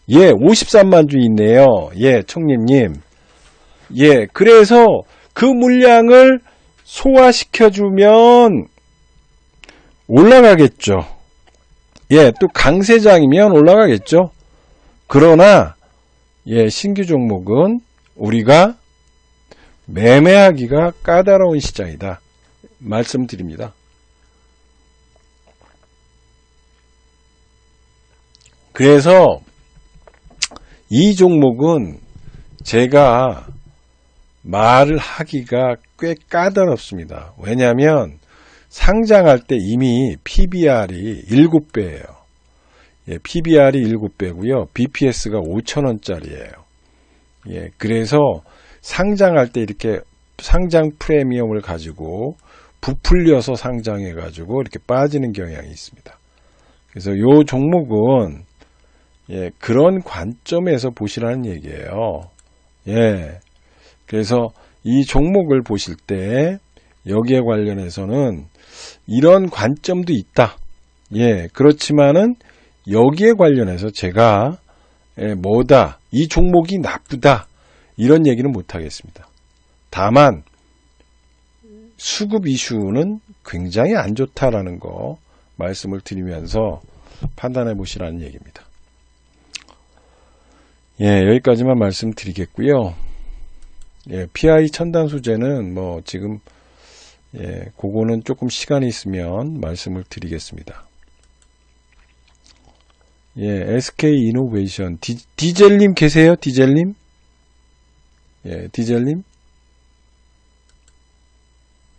[SPEAKER 1] 예, 53만 주 있네요. 예, 청림님. 예, 그래서 그 물량을 소화시켜주면 올라가겠죠. 예, 또 강세장이면 올라가겠죠. 그러나, 예, 신규 종목은 우리가 매매하기가 까다로운 시장이다. 말씀드립니다. 그래서 이 종목은 제가 말을 하기가 꽤 까다롭습니다. 왜냐하면 상장할 때 이미 PBR이 7배예요. 예, PBR이 7배고요. BPS가 5,000원짜리예요. 예, 그래서 상장할 때 이렇게 상장 프리미엄을 가지고 부풀려서 상장해가지고 이렇게 빠지는 경향이 있습니다. 그래서 요 종목은 예, 그런 관점에서 보시라는 얘기예요. 예. 그래서 이 종목을 보실 때 여기에 관련해서는 이런 관점도 있다. 예. 그렇지만은 여기에 관련해서 제가 예, 뭐다. 이 종목이 나쁘다. 이런 얘기는 못 하겠습니다. 다만 수급 이슈는 굉장히 안 좋다라는 거 말씀을 드리면서 판단해 보시라는 얘기입니다. 예, 여기까지만 말씀드리겠고요. 예, PI 첨단 소재는 뭐 지금 예, 그거는 조금 시간이 있으면 말씀을 드리겠습니다. 예, SK 이노베이션 디젤님 계세요? 디젤님? 예, 디젤님?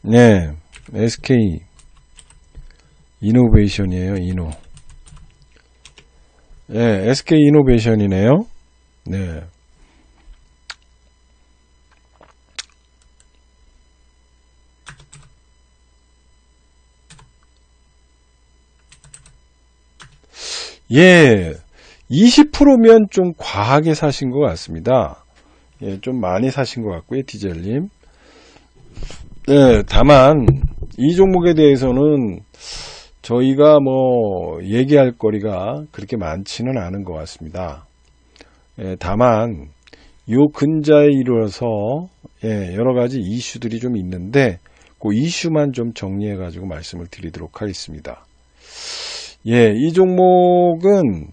[SPEAKER 1] 네, SK 이노베이션이에요. 이노. 예, SK 이노베이션이네요. 네. 예, 20%면 좀 과하게 사신 것 같습니다. 예, 좀 많이 사신 것 같고요, 디젤님. 예, 다만 이 종목에 대해서는 저희가 뭐 얘기할 거리가 그렇게 많지는 않은 것 같습니다. 예, 다만 요 근자에 이르러서 예, 여러 가지 이슈들이 좀 있는데 그 이슈만 좀 정리해 가지고 말씀을 드리도록 하겠습니다. 예, 이 종목은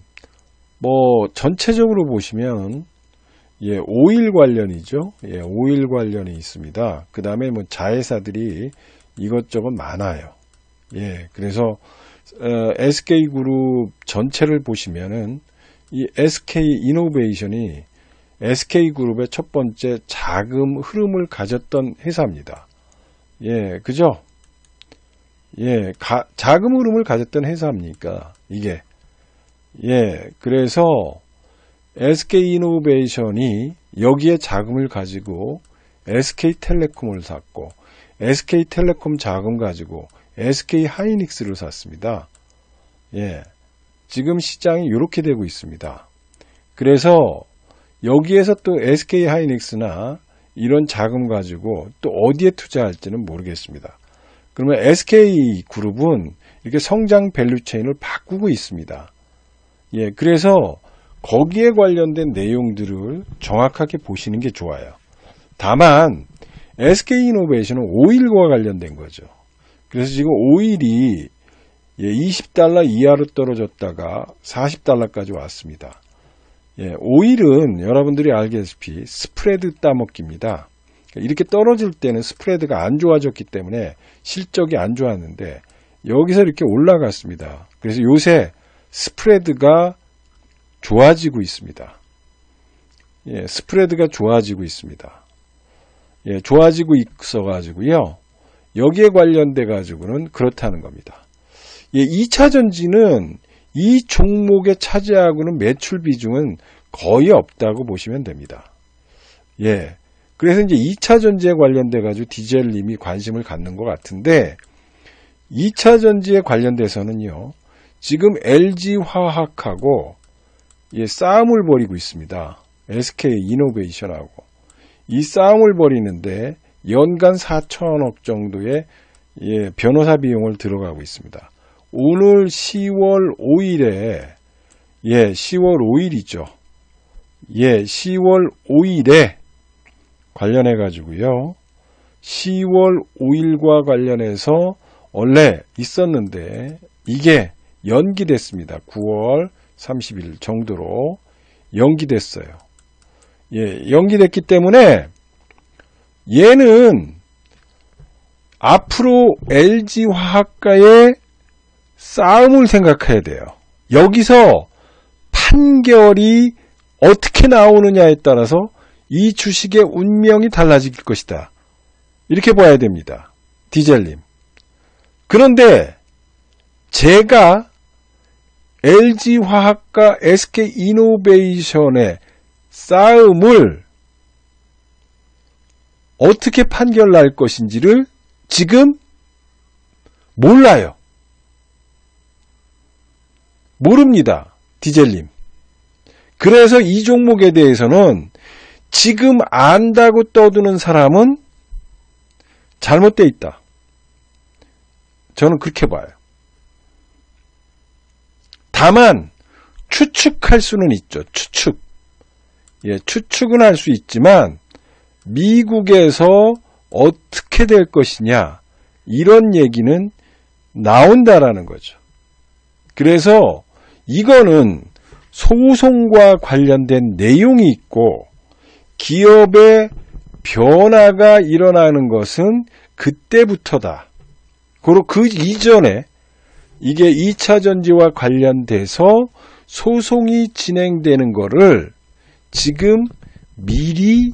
[SPEAKER 1] 뭐 전체적으로 보시면 예, 오일 관련이죠. 예, 오일 관련이 있습니다. 그 다음에 뭐 자회사들이 이것저것 많아요. 예, 그래서 SK그룹 전체를 보시면은 이 SK이노베이션이 SK그룹의 첫 번째 자금 흐름을 가졌던 회사입니다. 예, 그죠? 예, 자금 흐름을 가졌던 회사입니까? 이게. 예, 그래서 SK이노베이션이 여기에 자금을 가지고 SK텔레콤을 샀고 SK텔레콤 자금 가지고 SK하이닉스를 샀습니다. 예, 지금 시장이 이렇게 되고 있습니다. 그래서 여기에서 또 SK하이닉스나 이런 자금 가지고 또 어디에 투자할지는 모르겠습니다. 그러면 SK그룹은 이렇게 성장 밸류체인을 바꾸고 있습니다. 예, 그래서 거기에 관련된 내용들을 정확하게 보시는 게 좋아요. 다만 SK이노베이션은 오일과 관련된 거죠. 그래서 지금 오일이 20달러 이하로 떨어졌다가 40달러까지 왔습니다. 오일은 여러분들이 알다시피 스프레드 따먹기입니다. 이렇게 떨어질 때는 스프레드가 안 좋아졌기 때문에 실적이 안 좋았는데 여기서 이렇게 올라갔습니다. 그래서 요새 스프레드가 좋아지고 있습니다. 스프레드가 좋아지고 있습니다. 좋아지고 있어가지고요. 여기에 관련돼 가지고는 그렇다는 겁니다. 2차전지는 이 종목에 차지하고는 매출 비중은 거의 없다고 보시면 됩니다. 그래서 이제 2차전지에 관련돼 가지고 디젤님이 관심을 갖는 것 같은데 2차전지에 관련돼서는요. 지금 LG화학하고 싸움을 벌이고 있습니다. SK이노베이션하고 이 싸움을 벌이는데 연간 4천억 정도의 변호사 비용을 들어가고 있습니다. 오늘 10월 5일에 10월 5일이죠. 10월 5일에 관련해 가지고요. 10월 5일과 관련해서 원래 있었는데 이게 연기됐습니다. 9월 30일 정도로 연기됐어요. 연기됐기 때문에 얘는 앞으로 LG화학과의 싸움을 생각해야 돼요. 여기서 판결이 어떻게 나오느냐에 따라서 이 주식의 운명이 달라질 것이다. 이렇게 봐야 됩니다. 디젤님. 그런데 제가 LG화학과 SK이노베이션의 싸움을 어떻게 판결 날 것인지를 지금 몰라요. 모릅니다. 디젤님. 그래서 이 종목에 대해서는 지금 안다고 떠드는 사람은 잘못되어 있다. 저는 그렇게 봐요. 다만 추측할 수는 있죠. 추측. 추측은 할 수 있지만 미국에서 어떻게 될 것이냐 이런 얘기는 나온다라는 거죠. 그래서 이거는 소송과 관련된 내용이 있고 기업의 변화가 일어나는 것은 그때부터다. 그리고 그 이전에 이게 2차전지와 관련돼서 소송이 진행되는 거를 지금 미리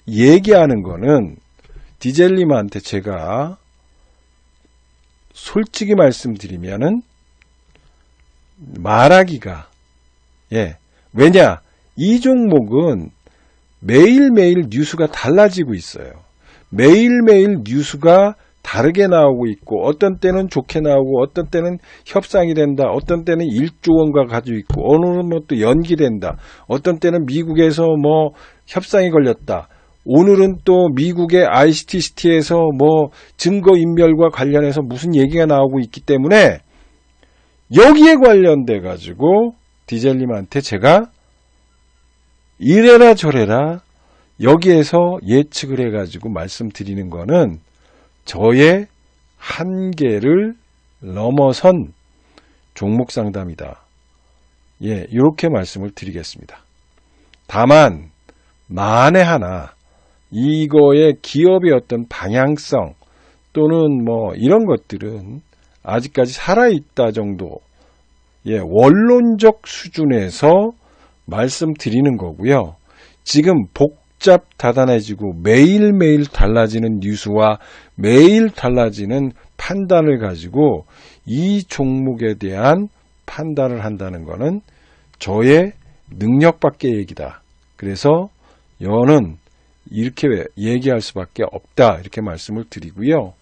[SPEAKER 1] 얘기하는 거는 디젤님한테 제가 솔직히 말씀드리면은 말하기가 왜냐 이 종목은 매일매일 뉴스가 달라지고 있어요. 매일매일 뉴스가 다르게 나오고 있고 어떤 때는 좋게 나오고 어떤 때는 협상이 된다. 어떤 때는 1조 원과 가지고 있고 오늘은 뭐 또 연기된다. 어떤 때는 미국에서 뭐 협상이 걸렸다. 오늘은 또 미국의 ICTCT에서 뭐 증거인멸과 관련해서 무슨 얘기가 나오고 있기 때문에 여기에 관련돼 가지고 디젤님한테 제가 이래라 저래라 여기에서 예측을 해가지고 말씀드리는 거는 저의 한계를 넘어선 종목 상담이다. 이렇게 말씀을 드리겠습니다. 다만 만에 하나 이거의 기업의 어떤 방향성 또는 뭐 이런 것들은 아직까지 살아있다 정도 원론적 수준에서 말씀드리는 거고요. 지금 복잡다단해지고 매일매일 달라지는 뉴스와 매일 달라지는 판단을 가지고 이 종목에 대한 판단을 한다는 것은 저의 능력 밖의 얘기다. 그래서 여는 이렇게 얘기할 수밖에 없다. 이렇게 말씀을 드리고요.